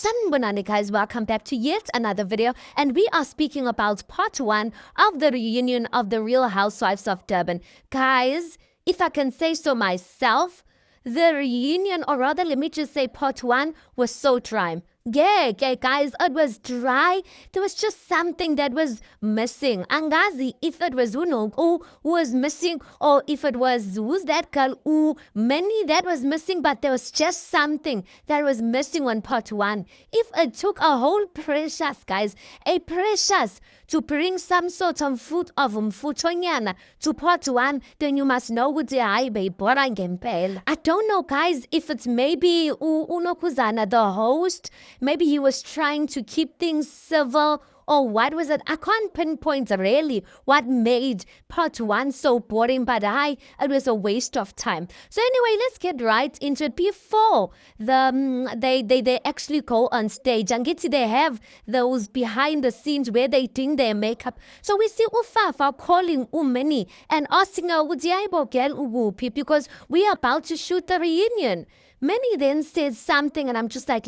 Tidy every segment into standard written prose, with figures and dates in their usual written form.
Sanibonani guys, welcome back to yet another video, and we are speaking about part 1 of the reunion of the Real Housewives of Durban. Guys, if I can say so myself, the reunion, or rather let me just say part 1, was so dry. Yeah, guys, it was dry. There was just something that was missing. Angazi, if it was Uno who was missing, or if it was, who's that girl, Minnie that was missing, but there was just something that was missing on part 1. If it took a whole precious, guys, a precious, to bring some sort of food of mfutonyana to part 1, then you must know what I don't know, guys, if it's maybe Unokuzana, the host. Maybe he was trying to keep things civil, or what was it? I can't pinpoint really what made part 1 so boring, but it was a waste of time. So anyway, let's get right into it. Before they actually go on stage, and they have those behind the scenes where they doing their makeup. So we see Fafa calling Minnie and asking her, because we are about to shoot the reunion. Minnie then said something, and I'm just like,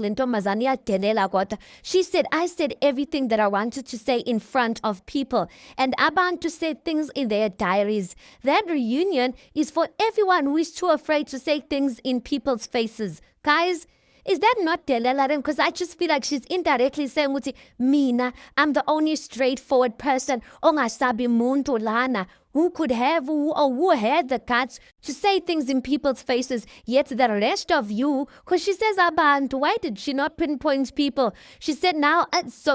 she said, I said everything that I wanted to say in front of people, and Abantu said things in their diaries. That reunion is for everyone who is too afraid to say things in people's faces. Guys, is that not Delelaren? Because I just feel like she's indirectly saying, Mina, I'm the only straightforward person, ongasabi muntu lana, who could have, who had the guts to say things in people's faces, yet the rest of you, because she says, Abantu, why did she not pinpoint people? She said now, it's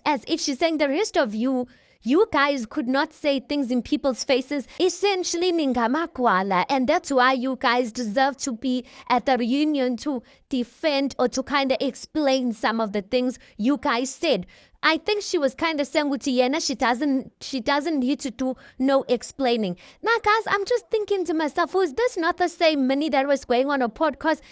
as if she's saying the rest of you, you guys could not say things in people's faces. Essentially, ningamakwala, and that's why you guys deserve to be at the reunion to defend or to kind of explain some of the things you guys said. I think she was kind of saying with Yena, she doesn't need to do no explaining. Now, guys, I'm just thinking to myself, was this not the same Minnie that was going on a podcast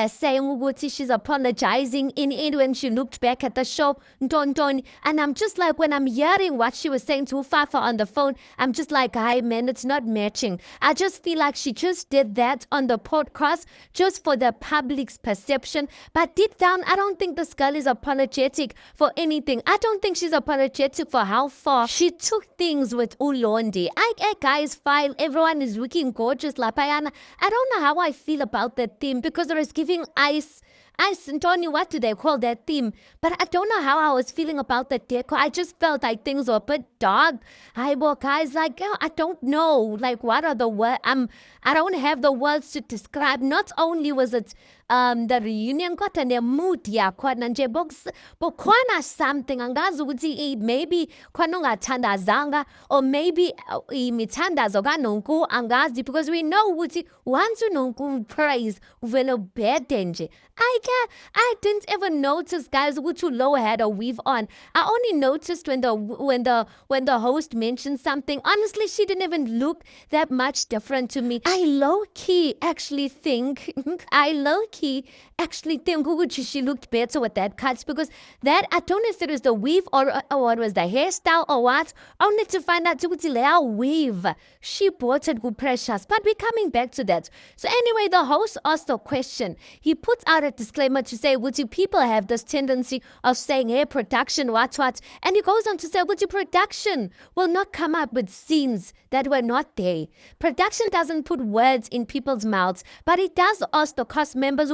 saying she's apologizing in it when she looked back at the show? And I'm just like, when I'm hearing what she was saying to Fafa on the phone, I'm just like, hi, man, it's not matching. I just feel like she just did that on the podcast just for the public's perception. But deep down, I don't think this girl is apologetic for anything. I don't think she's apologetic for how far she took things with Ulondi. Guys, fine. Everyone is looking gorgeous. Lapayana. I don't know how I feel about that theme, because it was giving ice, Tony, what do they call that theme? But I don't know how I was feeling about the decor. I just felt like things were a bit dark. Guys, like, I don't know. Like, what are the words? I don't have the words to describe. Not only was it the reunion got a mood yakhona nje bokhona something angazi ukuthi maybe khona ungathandazanga, or maybe imithandazo kaNonku angazi, because we know ukuthi once uNonku praise uvela ubhede nje. I didn't ever notice, guys, ukuthi Low had a weave on. I only noticed when the host mentioned something. Honestly, she didn't even look that much different to me. I low-key actually think she looked better with that cut, because that, I don't know if it was the weave or what was the hairstyle or what. Only to find out to weave she bought it with precious. But we're coming back to that. So anyway, the host asked a question. He put out a disclaimer to say, would you people have this tendency of saying, hey, production, what, and he goes on to say, would you production will not come up with scenes that were not there. Production doesn't put words in people's mouths, but it does ask the cast members,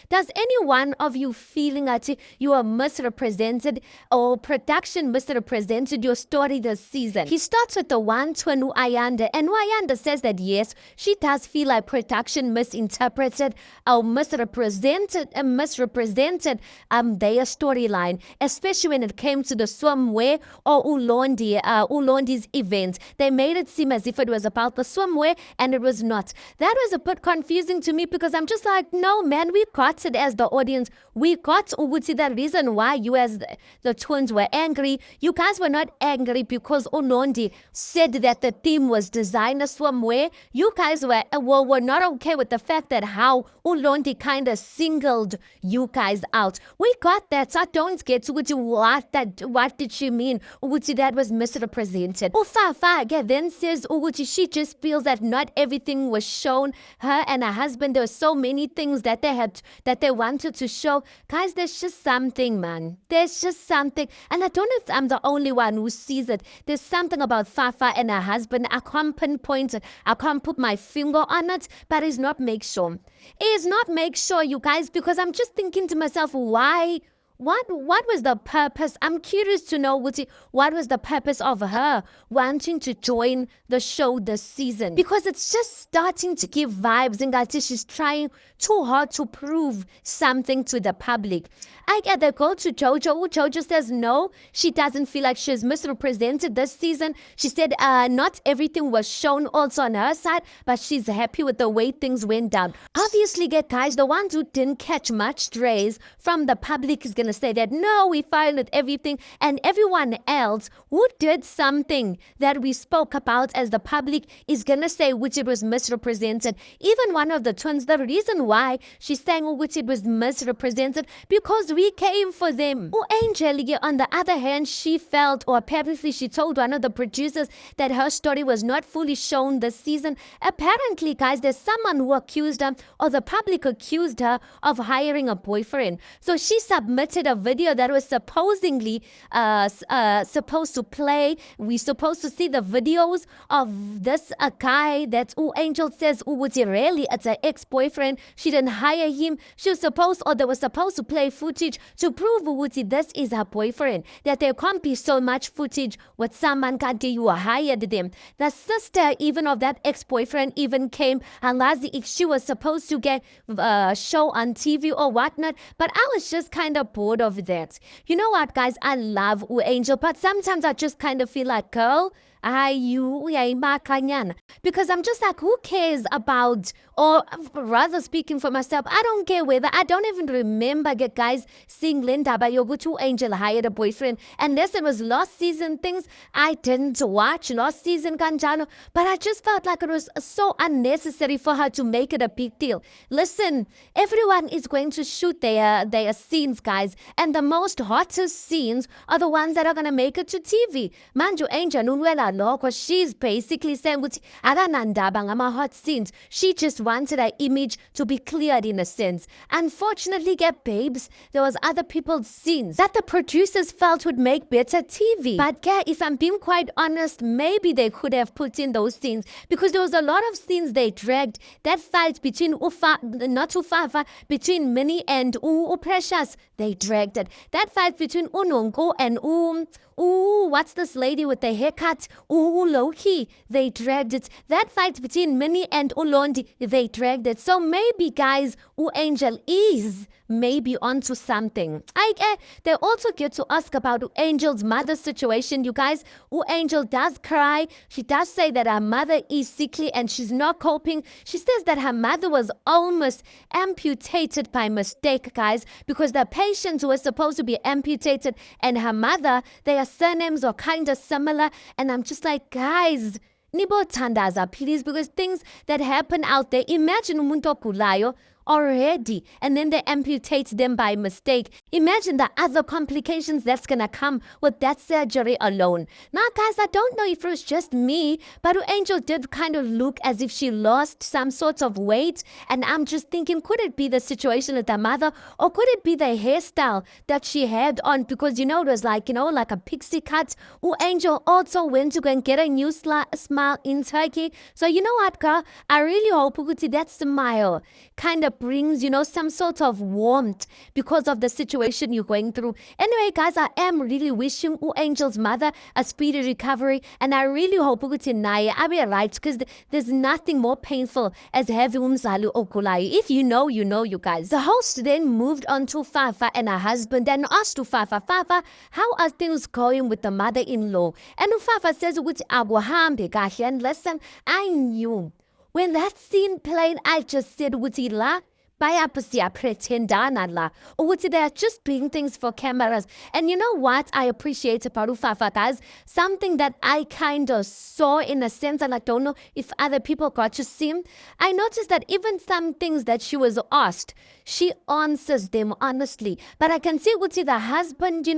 does any one of you feeling that you are misrepresented, or production misrepresented your story this season? He starts with the one to Ayanda, and Ayanda says that yes, she does feel like production misinterpreted or misrepresented their storyline, especially when it came to the swimwear or Ulondi's event. They made it seem as if it was about the swimwear, and it was not. That was a bit confusing to me, because I'm just like, no, man, we got it as the audience. We got Ubuti, the reason why you as the twins were angry. You guys were not angry because Ulondi said that the theme was designer swimwear. You guys were not okay with the fact that how Ulondi kind of singled you guys out. We got that. So I don't get to what did she mean? Ubuti, that was misrepresented. Fafa then says Ubuti, she just feels that not everything was shown her and her husband. There were so many things that that they wanted to show. Guys, there's just something, man. There's just something. And I don't know if I'm the only one who sees it. There's something about Fafa and her husband. I can't pinpoint it. I can't put my finger on it, but it's not make sure. It's not make sure, you guys, because I'm just thinking to myself, why? What was the purpose? I'm curious to know what was the purpose of her wanting to join the show this season, because it's just starting to give vibes and she's trying too hard to prove something to the public. I get the go to Jojo. Jojo says no, she doesn't feel like she's misrepresented this season. She said not everything was shown also on her side, but she's happy with the way things went down. Obviously, guys, the ones who didn't catch much strays from the public is gonna say that no, we followed everything, and everyone else who did something that we spoke about as the public is gonna say which it was misrepresented. Even one of the twins, the reason why she's saying which it was misrepresented, because we came for them. Angel, on the other hand, she felt, or apparently she told one of the producers that her story was not fully shown this season. Apparently, guys, there's someone who accused her, or the public accused her of hiring a boyfriend. So she submitted a video that was supposedly supposed to play. We're supposed to see the videos of this guy that Angel says really it's an ex-boyfriend. She didn't hire him. She was supposed, or they were supposed to play footage to prove this is her boyfriend. That there can't be so much footage with someone you hired them. The sister even of that ex-boyfriend even came and if she was supposed to get a show on TV or whatnot. But I was just kind of bored of that. You know what, guys? I love Angel, but sometimes I just kind of feel like, girl, because I'm just like, who cares about, or rather speaking for myself, I don't care whether, I don't even remember guys seeing Linda by Yogutu Angel hired a boyfriend, unless it was last season things I didn't watch last season Kanjano, but I just felt like it was so unnecessary for her to make it a big deal. Listen, everyone is going to shoot their scenes, guys, and the most hottest scenes are the ones that are going to make it to TV. Manju Angel Nunwela, because she's basically saying hot scenes. She just wanted her image to be cleared in a sense. Unfortunately, babes, there was other people's scenes that the producers felt would make better TV. But if I'm being quite honest, maybe they could have put in those scenes, because there was a lot of scenes they dragged. That fight between Fafa, between Minnie and Precious, they dragged it. That fight between Ununko and what's this lady with the haircut? Loki, they dragged it. That fight between Minnie and Ulondi, they dragged it. So maybe, guys, Angel is maybe onto something. They also get to ask about Angel's mother's situation, you guys. Angel does cry. She does say that her mother is sickly and she's not coping. She says that her mother was almost amputated by mistake, guys, because the patients were supposed to be amputated and her mother, their surnames are kind of similar. And I'm just like, guys, nibo tandaza, please, because things that happen out there, imagine umuntu ogulayo already, and then they amputate them by mistake. Imagine the other complications that's gonna come with that surgery alone. Now, guys, I don't know if it was just me, but Angel did kind of look as if she lost some sort of weight, and I'm just thinking, could it be the situation with her mother, or could it be the hairstyle that she had on? Because it was like a pixie cut. Angel also went to go and get a new smile in Turkey. So you know what, girl, I really hope that smile kind of brings some sort of warmth because of the situation you're going through. Anyway, guys, I am really wishing Angel's mother a speedy recovery, and I really hope I'll be right, because there's nothing more painful as having umzali ogulayo. If you know, you know, you guys. The host then moved on to Fafa and her husband and asked to Fafa, how are things going with the mother-in-law? And Fafa says, and listen, I knew when that scene played, I just said, pretendana la, or they are just doing things for cameras. And you know what I appreciate about Fafa, guys? Something that I kind of saw in a sense, and I don't know if other people got to see. I noticed that even some things that she was asked, she answers them honestly. But I can see the husband,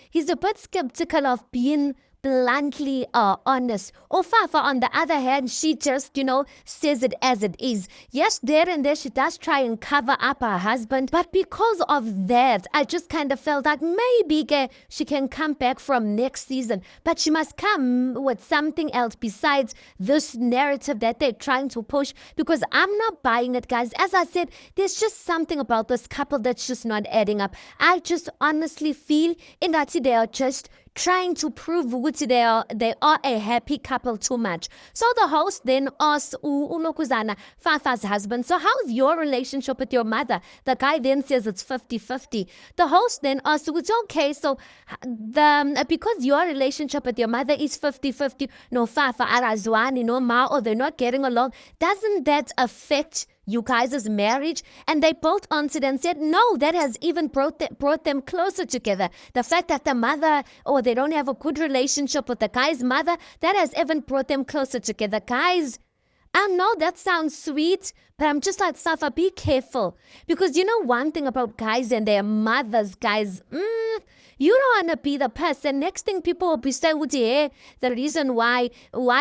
he's a bit skeptical of being bluntly honest. Fafa, on the other hand, she just, says it as it is. Yes, there and there she does try and cover up her husband, but because of that, I just kind of felt like maybe she can come back from next season, but she must come with something else besides this narrative that they're trying to push, because I'm not buying it, guys. As I said, there's just something about this couple that's just not adding up. I just honestly feel in that they are just trying to prove ukuthi they are a happy couple too much. So the host then asks Ulokuzana, Fafa's husband, so how's your relationship with your mother? The guy then says it's 50-50. The host then asks, it's okay, so because your relationship with your mother is 50-50, no Fafa, arazwani, no ma, or they're not getting along, doesn't that affect you guys' marriage? And they both answered and said, no, that has even brought them closer together. The fact that the mother, or they don't have a good relationship with the guy's mother, that has even brought them closer together. Guys, I know that sounds sweet, but I'm just like, Safa, be careful. Because you know one thing about guys and their mothers, guys, you don't want to be the person. Next thing people will be saying, hey, the reason why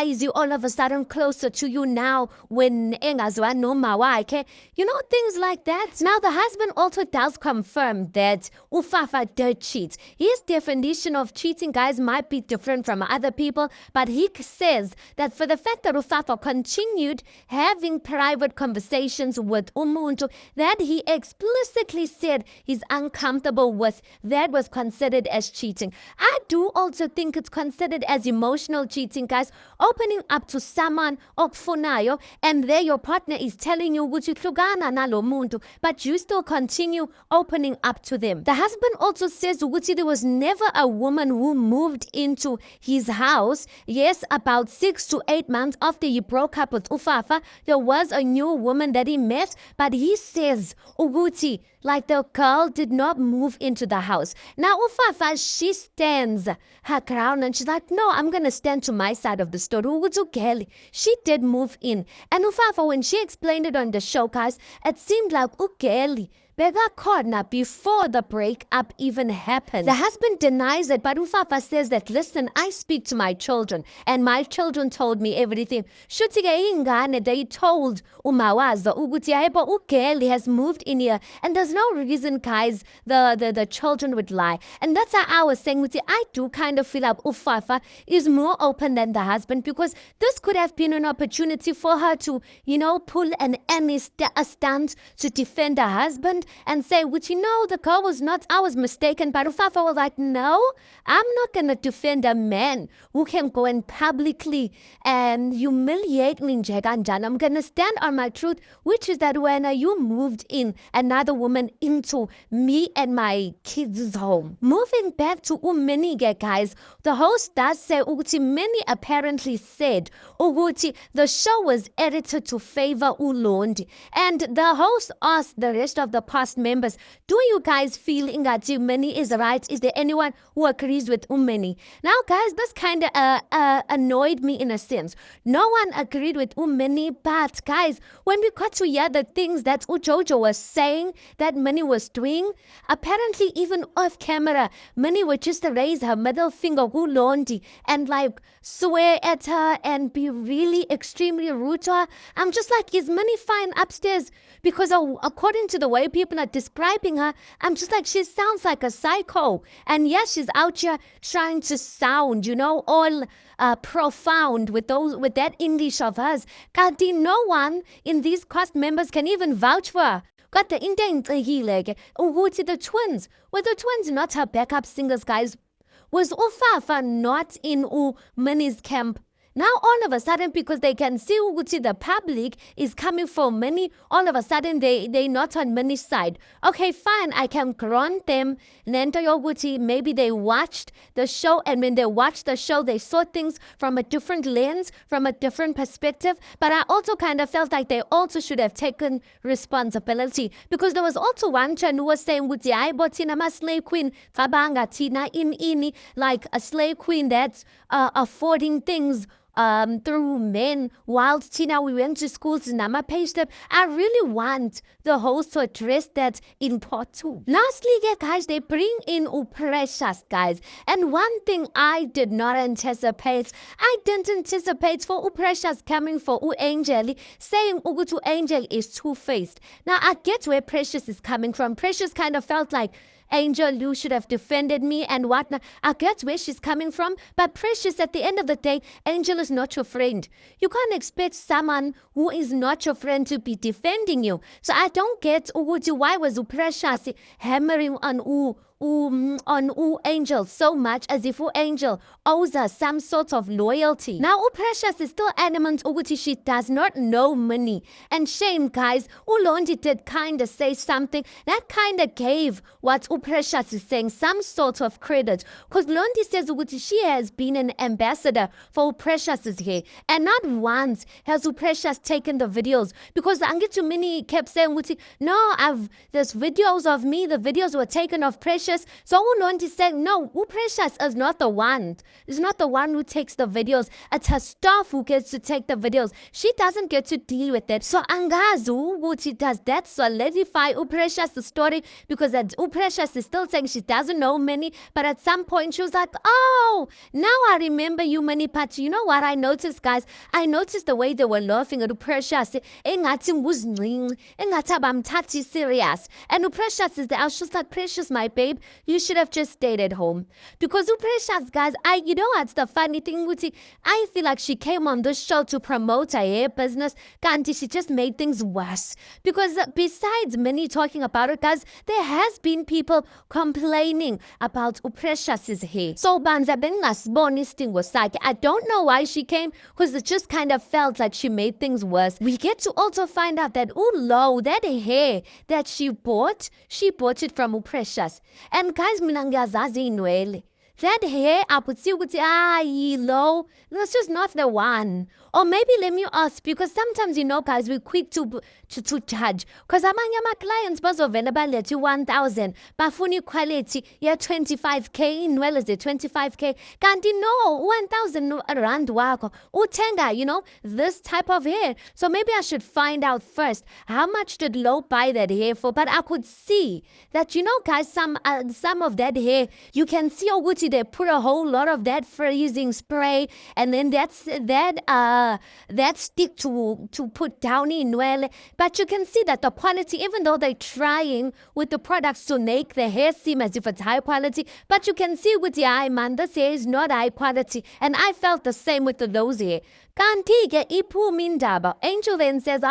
is he all of a sudden closer to you now when engazwa no mawa, okay? You know, things like that. Now, the husband also does confirm that Fafa did cheat. His definition of cheating, guys, might be different from other people, but he says that for the fact that Fafa continued having private conversations with Umuntu, that he explicitly said he's uncomfortable with, that was considered as cheating. I do also think it's considered as emotional cheating, guys. Opening up to someone okufunayo, and there your partner is telling you ukuthi hlukana nalo muntu, but you still continue opening up to them. The husband also says ukuthi there was never a woman who moved into his house. Yes, about 6 to 8 months after he broke up with Fafa, there was a new woman that he met, but he says ukuthi like the girl did not move into the house. Now Fafa, she stands her ground and she's like, no, I'm going to stand to my side of the story. She did move in. And Fafa, when she explained it on the show, guys, it seemed like Ukeli corner before the breakup even happened. The husband denies it, but Fafa says that, listen, I speak to my children, and my children told me everything. They told Umawaza Ugeli has moved in here, and there's no reason, guys, the children would lie. And that's how I was saying, I do kind of feel like Fafa is more open than the husband, because this could have been an opportunity for her to, pull a stunt to defend her husband and say, the girl was not, I was mistaken. But Fafa was like, no, I'm not going to defend a man who can go and publicly and humiliate me. I'm going to stand on my truth, which is that when you moved in another woman into me and my kids' home. Moving back to Minnie, guys, the host does say, Minnie apparently said, the show was edited to favor Ulondi. And the host asked the rest of the past members, do you guys feel Ingati Minnie is right? Is there anyone who agrees with Minnie? Now, guys, this kind of annoyed me in a sense. No one agreed with Minnie, but guys, when we got to hear the things that Jojo was saying that Minnie was doing, apparently even off camera, Minnie would just raise her middle finger Londi and like swear at her and be really extremely rude to her. I'm just like, is Minnie fine upstairs? Because according to the way people are describing her, I'm just like, she sounds like a psycho. And yes, she's out here trying to sound, all profound with that English of hers. Kanti no one in these cast members can even vouch for her. Got the the twins. Were the twins not her backup singers, guys? Was Fafa not in Minnie's camp? Now, all of a sudden, because they can see the public is coming for Minnie, all of a sudden, they not on Minnie's side. Okay, fine, I can grant them. Maybe they watched the show, and when they watched the show, they saw things from a different lens, from a different perspective. But I also kind of felt like they also should have taken responsibility, because there was also one chan who was saying, I'm a slave queen, like a slave queen that's affording things through men, whilst Tina, we went to schools in Nama payslip. I really want the host to address that in part 2. Lastly, yeah, guys, they bring in Precious, guys. And one thing I did not anticipate, I didn't anticipate for Precious coming for Angel, saying Angel is two-faced. Now, I get where Precious is coming from. Precious kind of felt like, Angel, you should have defended me and whatnot. I get where she's coming from, but Precious, at the end of the day, Angel is not your friend. You can't expect someone who is not your friend to be defending you. So I don't get why was Precious hammering on Angel so much as if Angel owes her some sort of loyalty. Now Precious is still adamant she does not know Minnie. And shame, guys, Londi did kind of say something that kind of gave what Precious is saying some sort of credit. Because Londi says she has been an ambassador for Precious's hair. And not once has Precious taken the videos. Because Angitu Minnie kept saying, no, there's videos of me, the videos were taken of Precious. So Londi said, no, Precious is not the one. Is not the one who takes the videos. It's her staff who gets to take the videos. She doesn't get to deal with it. So Angazu, does that solidify Precious' story? Because Precious is still saying she doesn't know Minnie, but at some point she was like, oh, now I remember you, Minnie. But you know what I noticed, guys? I noticed the way they were laughing at Precious. Serious. And Precious is there. I was just like, Precious, my babe, you should have just stayed at home. Because Precious, guys, you know what's the funny thing, I feel like she came on this show to promote her hair business. Kanti, she just made things worse. Because besides Minnie talking about it, guys, there has been people complaining about Precious's hair. So Banza Bengasboni's thing was like, I don't know why she came, because it just kind of felt like she made things worse. We get to also find out that that hair that she bought it from Precious. And guys, mina ngiyazazi inwele. That hair, I would see low. That's just not the one. Or maybe let me ask, because sometimes, guys, we're quick to judge. Because among clients, available let you 1,000. Bafuni quality, 25K, in well, is it 25K? Can't you know 1,000 rand wako? Utenga, this type of hair. So maybe I should find out first, how much did Low buy that hair for? But I could see that, guys, some of that hair, you can see they put a whole lot of that freezing spray, and then that stick to put down in well. But you can see that the quality, even though they're trying with the products to make the hair seem as if it's high quality, but you can see with the eye, man, this hair is not high quality. And I felt the same with the Low's hair. Kanti ipu mindaba. Angel then says,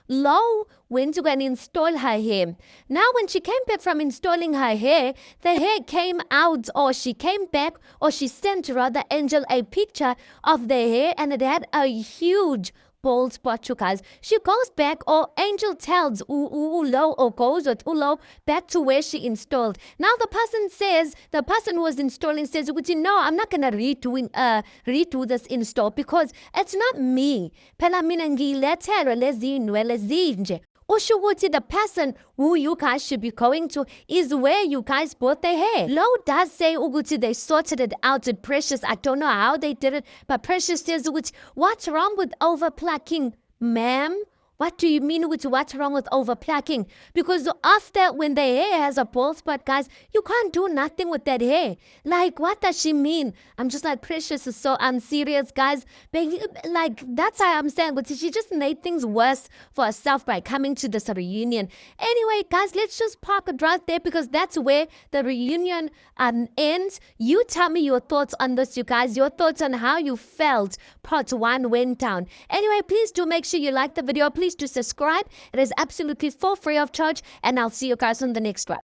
Low went to go and install her hair. Now, when she came back from installing her hair, the hair came out, or she came back, or she sent rather Angel a picture of the hair, and it had a huge bald spot, you guys. She goes back, or Angel tells Low, or goes with Low back to where she installed. Now the person who was installing says, no, I'm not gonna redo this install because it's not me. Phela mina ngilethela lezi inwele zinje. Ushukuthi the person who you guys should be going to is where you guys bought the hair. Low does say Uguti they sorted it out with Precious. I don't know how they did it, but Precious says, Uguti, what's wrong with overplucking, ma'am? What do you mean with what's wrong with overplucking? Because after, when the hair has a bald spot, guys, you can't do nothing with that hair. Like, what does she mean? I'm just like, Precious is so unserious, guys. Like, that's how I'm saying. But she just made things worse for herself by coming to this reunion. Anyway, guys, let's just park it right there because that's where the reunion ends. You tell me your thoughts on this, you guys. Your thoughts on how you felt part 1 went down. Anyway, please do make sure you like the video. Please do subscribe. It is absolutely for free of charge, and I'll see you guys on the next one.